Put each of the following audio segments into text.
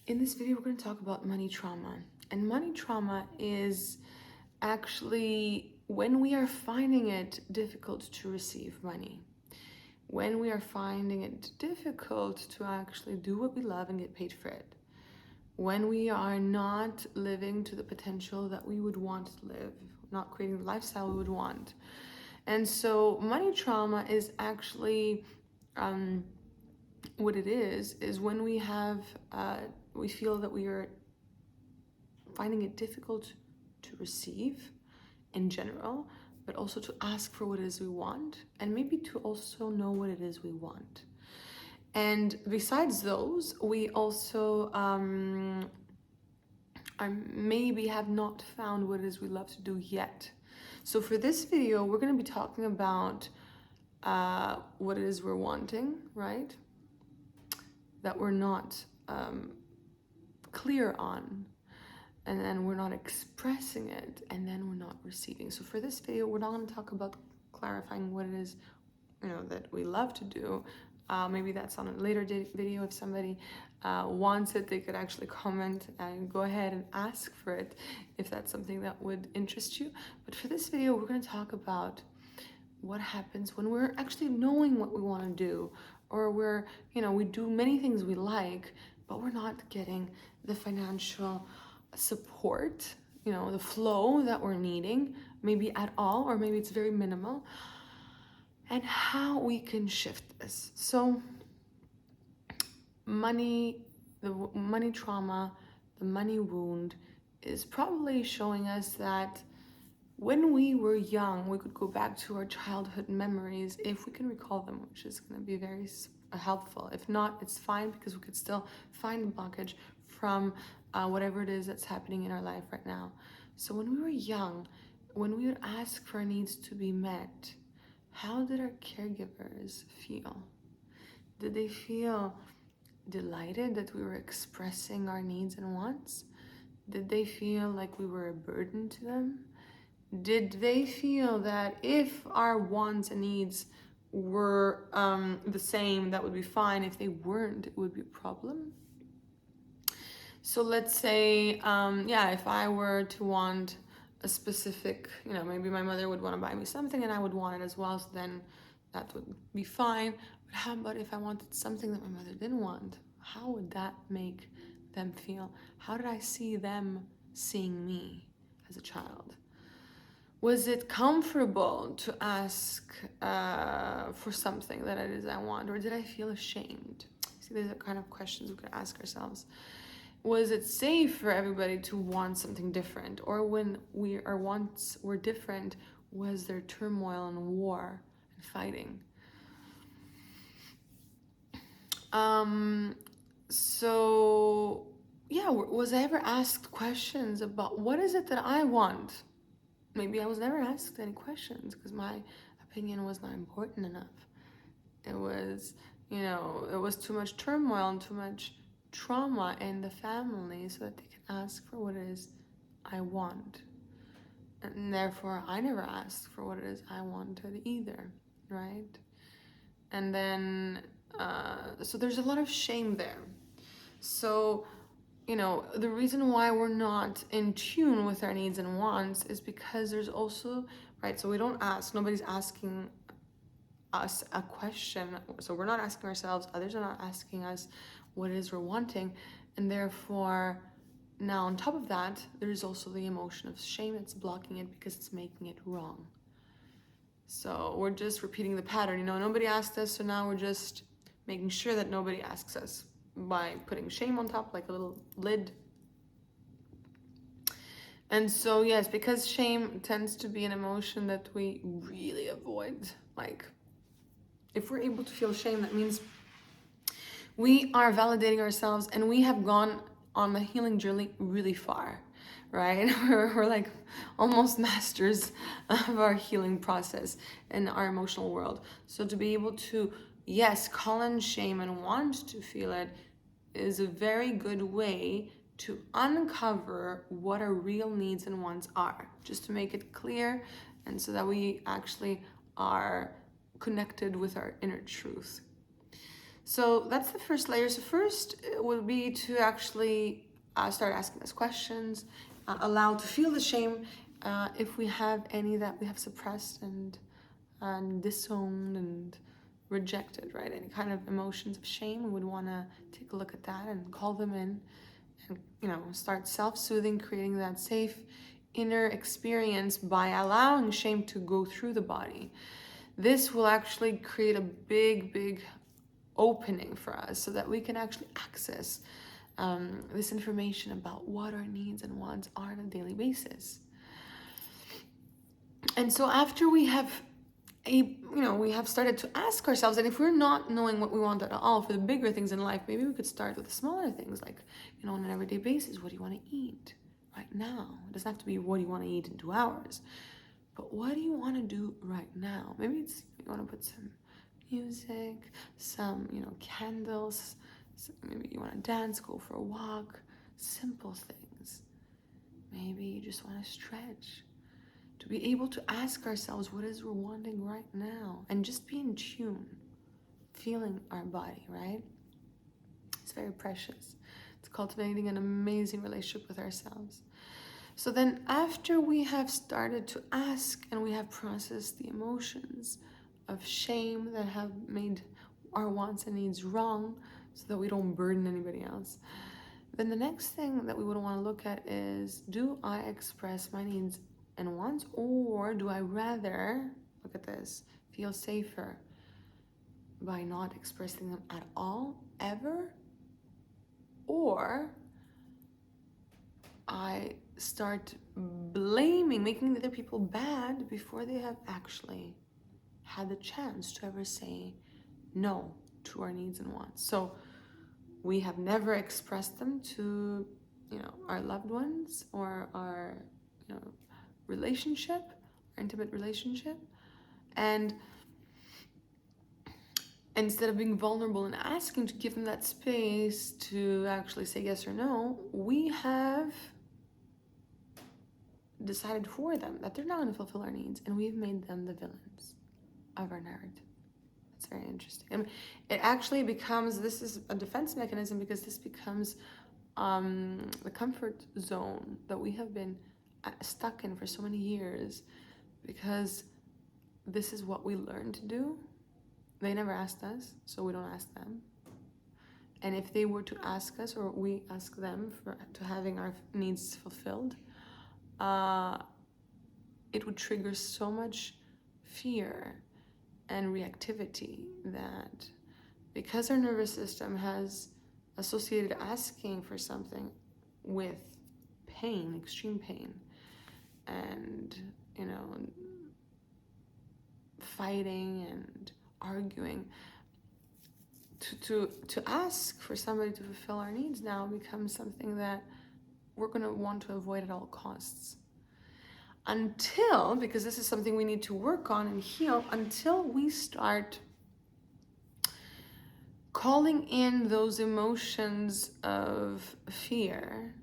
In this video, we're going to talk about money trauma. And money trauma is actually when we are finding it difficult to receive money, when we are finding it difficult to actually do what we love and get paid for it, when we are not living to the potential that we would want to live, not creating the lifestyle we would want. And so money trauma is actually what it is when we have we feel that we are finding it difficult to receive in general, but also to ask for what it is we want, and maybe to also know what it is we want. And besides those, we also maybe have not found what it is we love to do yet. So for this video, we're going to be talking about what it is we're wanting, right? That we're not clear on, and then we're not expressing it, and then we're not receiving. So for this video, we're not going to talk about clarifying what it is, that we love to do. Maybe that's on a later video. If somebody wants it, they could actually comment and go ahead and ask for it if that's something that would interest you. But for this video, we're going to talk about what happens when we're actually knowing what we want to do, or we're, we do many things we like, but we're not getting the financial support, the flow that we're needing, maybe at all, or maybe it's very minimal, and how we can shift this. So money, the money trauma, the money wound is probably showing us that when we were young, we could go back to our childhood memories if we can recall them, which is going to be very helpful. If not, it's fine, because we could still find the blockage from whatever it is that's happening in our life right now. So when we were young, when we would ask for our needs to be met, how did our caregivers feel? Did they feel delighted that we were expressing our needs and wants? Did they feel like we were a burden to them? Did they feel that if our wants and needs were the same, that would be fine? If they weren't, it would be a problem? So let's say, if I were to want a specific, maybe my mother would want to buy me something and I would want it as well, so then that would be fine. But how about if I wanted something that my mother didn't want? How would that make them feel? How did I see them seeing me as a child? Was it comfortable to ask for something that it is I want, or did I feel ashamed? See, these are kind of questions we could ask ourselves. Was it safe for everybody to want something different? Or when our wants were different, was there turmoil and war and fighting? Was I ever asked questions about what is it that I want? Maybe I was never asked any questions because my opinion was not important enough. It was, it was too much turmoil and too much trauma in the family so that they can ask for what it is I want. And therefore, I never asked for what it is I wanted either, right? And then, so there's a lot of shame there. So, the reason why we're not in tune with our needs and wants is because there's also, right, so we don't ask, nobody's asking us a question. So we're not asking ourselves, others are not asking us what it is we're wanting. And therefore, now on top of that, there's also the emotion of shame that's blocking it because it's making it wrong. So we're just repeating the pattern. Nobody asked us, so now we're just making sure that nobody asks us by putting shame on top, like a little lid. And so, yes, because shame tends to be an emotion that we really avoid. Like, if we're able to feel shame, that means we are validating ourselves and we have gone on the healing journey really far, right? We're like almost masters of our healing process in our emotional world. So to be able to, yes, call in shame and want to feel it is a very good way to uncover what our real needs and wants are, just to make it clear, and so that we actually are connected with our inner truth. So that's the first layer. So first would be to actually start asking us questions, allow to feel the shame if we have any that we have suppressed and disowned and rejected, right? Any kind of emotions of shame, we would want to take a look at that and call them in and, start self-soothing, creating that safe inner experience by allowing shame to go through the body. This will actually create a big opening for us so that we can actually access this information about what our needs and wants are on a daily basis. And so after we have we have started to ask ourselves, and if we're not knowing what we want at all for the bigger things in life, maybe we could start with the smaller things, like, on an everyday basis, what do you want to eat right now? It doesn't have to be what do you want to eat in 2 hours, but what do you want to do right now? Maybe it's you want to put some music, some, candles, maybe you want to dance, go for a walk, simple things. Maybe you just want to stretch. To be able to ask ourselves what is we're wanting right now and just be in tune, feeling our body, right? It's very precious. It's cultivating an amazing relationship with ourselves. So then after we have started to ask and we have processed the emotions of shame that have made our wants and needs wrong so that we don't burden anybody else, then the next thing that we would want to look at is, do I express my needs and wants, or do I rather, look at this, feel safer by not expressing them at all, ever? Or I start blaming, making the other people bad before they have actually had the chance to ever say no to our needs and wants. So we have never expressed them to, our loved ones or our, relationship, our intimate relationship. And instead of being vulnerable and asking to give them that space to actually say yes or no, we have decided for them that they're not going to fulfill our needs, and we've made them the villains of our narrative. That's very interesting. And it actually becomes, this is a defense mechanism, because this becomes the comfort zone that we have been stuck in for so many years, because this is what we learned to do. They never asked us, so we don't ask them. And if they were to ask us, or we ask them to having our needs fulfilled, it would trigger so much fear and reactivity that, because our nervous system has associated asking for something with pain, extreme pain, and fighting and arguing, to ask for somebody to fulfill our needs now becomes something that we're going to want to avoid at all costs. Until, because this is something we need to work on and heal, until we start calling in those emotions of fear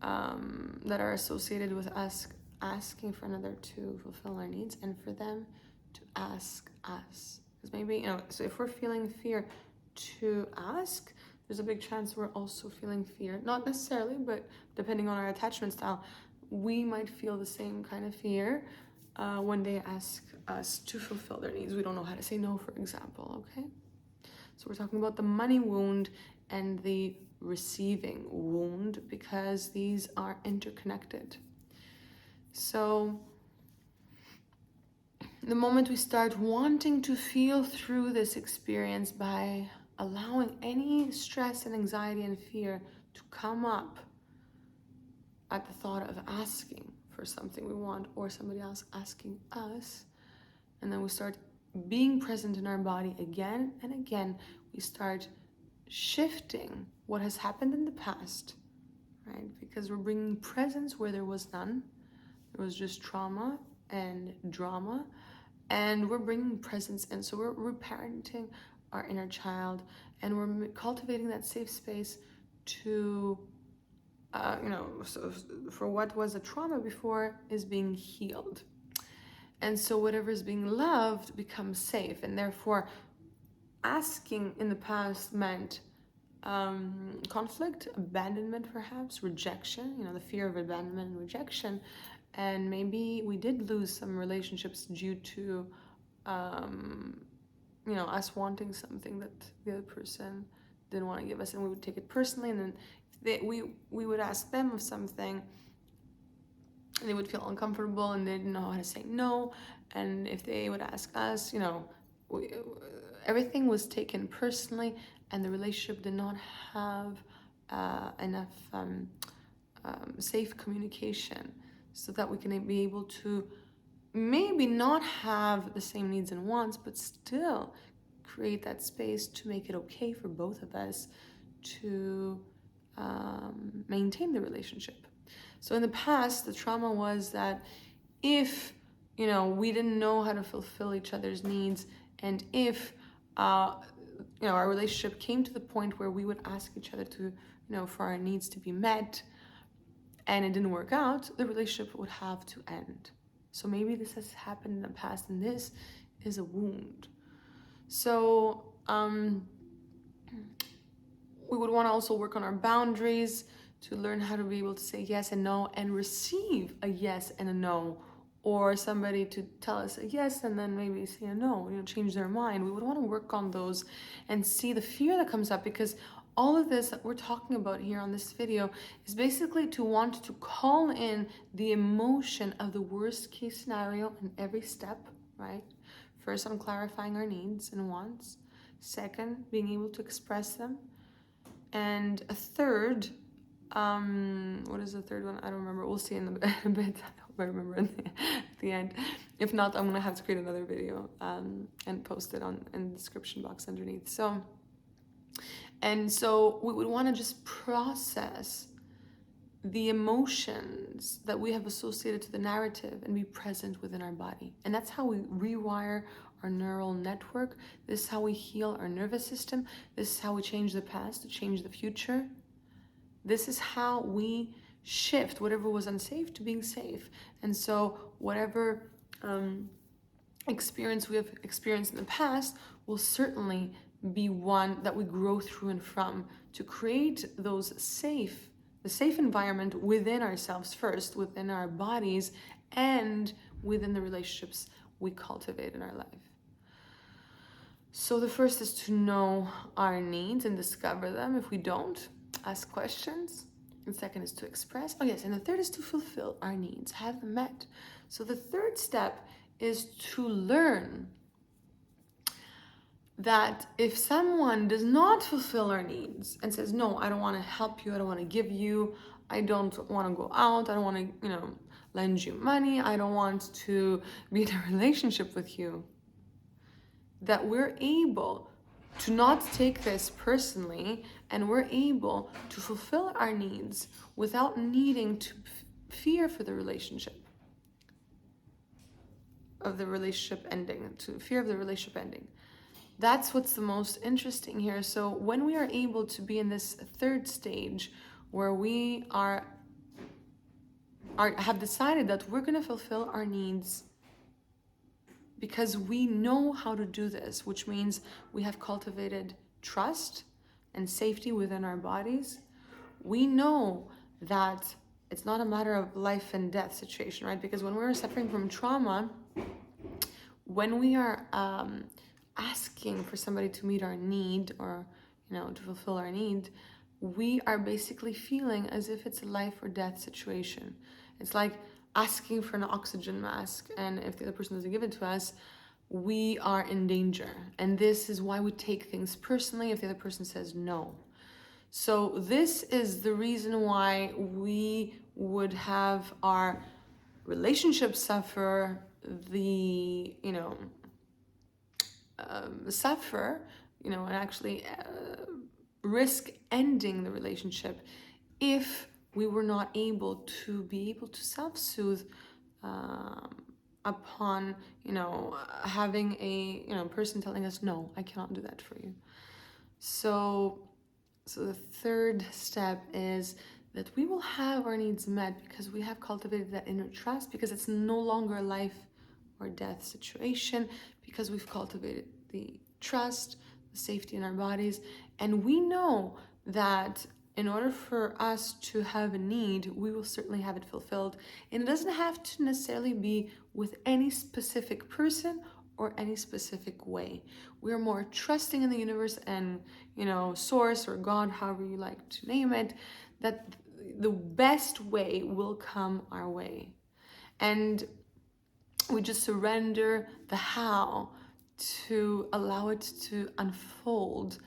that are associated with us asking for another to fulfill our needs, and for them to ask us. Because maybe, so if we're feeling fear to ask, there's a big chance we're also feeling fear. Not necessarily, but depending on our attachment style, we might feel the same kind of fear when they ask us to fulfill their needs. We don't know how to say no, for example, okay? So we're talking about the money wound and the receiving wound, because these are interconnected. So the moment we start wanting to feel through this experience by allowing any stress and anxiety and fear to come up at the thought of asking for something we want, or somebody else asking us, and then we start being present in our body again and again, we start shifting what has happened in the past, right? Because we're bringing presence where there was none. There was just trauma and drama, and we're bringing presence in. So we're reparenting our inner child, and we're cultivating that safe space to, so for what was a trauma before is being healed. And so whatever is being loved becomes safe, and therefore asking in the past meant conflict, abandonment, perhaps rejection, the fear of abandonment and rejection. And maybe we did lose some relationships due to us wanting something that the other person didn't want to give us, and we would take it personally. And then we would ask them of something, and they would feel uncomfortable, and they didn't know how to say no. And if they would ask us, everything was taken personally, and the relationship did not have enough safe communication so that we can be able to maybe not have the same needs and wants, but still create that space to make it okay for both of us to maintain the relationship. So in the past, the trauma was that if we didn't know how to fulfill each other's needs, and if our relationship came to the point where we would ask each other to for our needs to be met, and it didn't work out, the relationship would have to end. So maybe this has happened in the past, and this is a wound. So we would want to also work on our boundaries to learn how to be able to say yes and no, and receive a yes and a no, or somebody to tell us a yes and then maybe say a no, change their mind. We would want to work on those and see the fear that comes up, because all of this that we're talking about here on this video is basically to want to call in the emotion of the worst case scenario in every step, right? First, on clarifying our needs and wants. Second, being able to express them. And a third, what is the third one? I don't remember. We'll see in a bit. I hope I remember at the end. If not, I'm gonna have to create another video and post it in the description box underneath. So we would want to just process the emotions that we have associated to the narrative and be present within our body. And that's how we rewire our neural network. This is how we heal our nervous system. This is how we change the past to change the future. This is how we shift whatever was unsafe to being safe. And so whatever experience we have experienced in the past will certainly be one that we grow through and from, to create the safe environment within ourselves first, within our bodies, and within the relationships we cultivate in our life. So the first is to know our needs and discover them. If we don't, ask questions. And second is to express. Oh yes, and the third is to fulfill our needs, have them met. So the third step is to learn that if someone does not fulfill our needs and says, no, I don't want to help you, I don't want to give you, I don't want to go out, I don't want to, lend you money, I don't want to be in a relationship with you, that we're able to not take this personally, and we're able to fulfill our needs without needing to fear for the relationship ending, to fear of the relationship ending. That's what's the most interesting here. So when we are able to be in this third stage where we have decided that we're going to fulfill our needs because we know how to do this, which means we have cultivated trust and safety within our bodies. We know that it's not a matter of life and death situation, right? Because when we're suffering from trauma, when we are asking for somebody to meet our need, or to fulfill our need, we are basically feeling as if it's a life or death situation. It's like asking for an oxygen mask, and if the other person doesn't give it to us, we are in danger. And this is why we take things personally if the other person says no. So this is the reason why we would have our relationship suffer, and actually risk ending the relationship if we were not able to self-soothe upon having a person telling us, no, I cannot do that for you. So the third step is that we will have our needs met because we have cultivated that inner trust, because it's no longer a life or death situation, because we've cultivated the trust, safety in our bodies. And we know that in order for us to have a need, we will certainly have it fulfilled. And it doesn't have to necessarily be with any specific person or any specific way. We are more trusting in the universe and, source or God, however you like to name it, that the best way will come our way. And we just surrender the how to allow it to unfold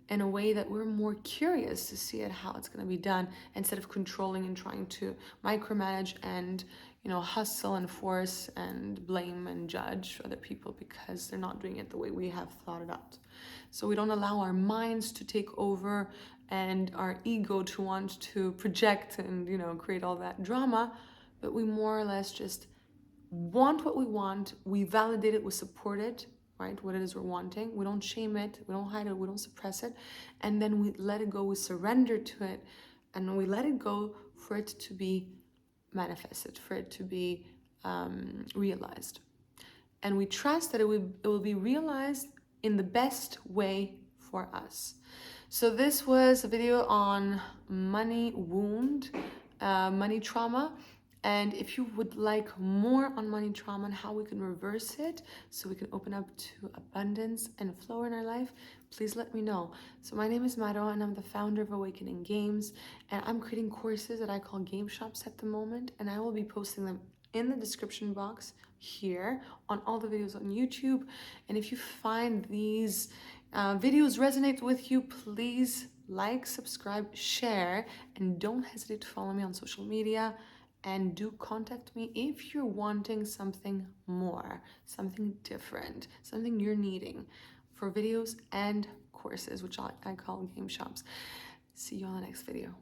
in a way that we're more curious to see it, how it's going to be done, instead of controlling and trying to micromanage and hustle and force and blame and judge other people because they're not doing it the way we have thought it out. So we don't allow our minds to take over and our ego to want to project and create all that drama, but we more or less just want what we want, we validate it, we support it, right? What it is we're wanting. We don't shame it, we don't hide it, we don't suppress it. And then we let it go, we surrender to it, and we let it go for it to be manifested, for it to be realized. And we trust that it will be realized in the best way for us. So this was a video on money wound, money trauma. And if you would like more on money trauma and how we can reverse it so we can open up to abundance and flow in our life, please let me know. So my name is Maro and I'm the founder of Awakening Games, and I'm creating courses that I call game shops at the moment, and I will be posting them in the description box here on all the videos on YouTube. And if you find these videos resonate with you, please like, subscribe, share, and don't hesitate to follow me on social media. And do contact me if you're wanting something more, something different, something you're needing for videos and courses, which I call game shops. See you on the next video.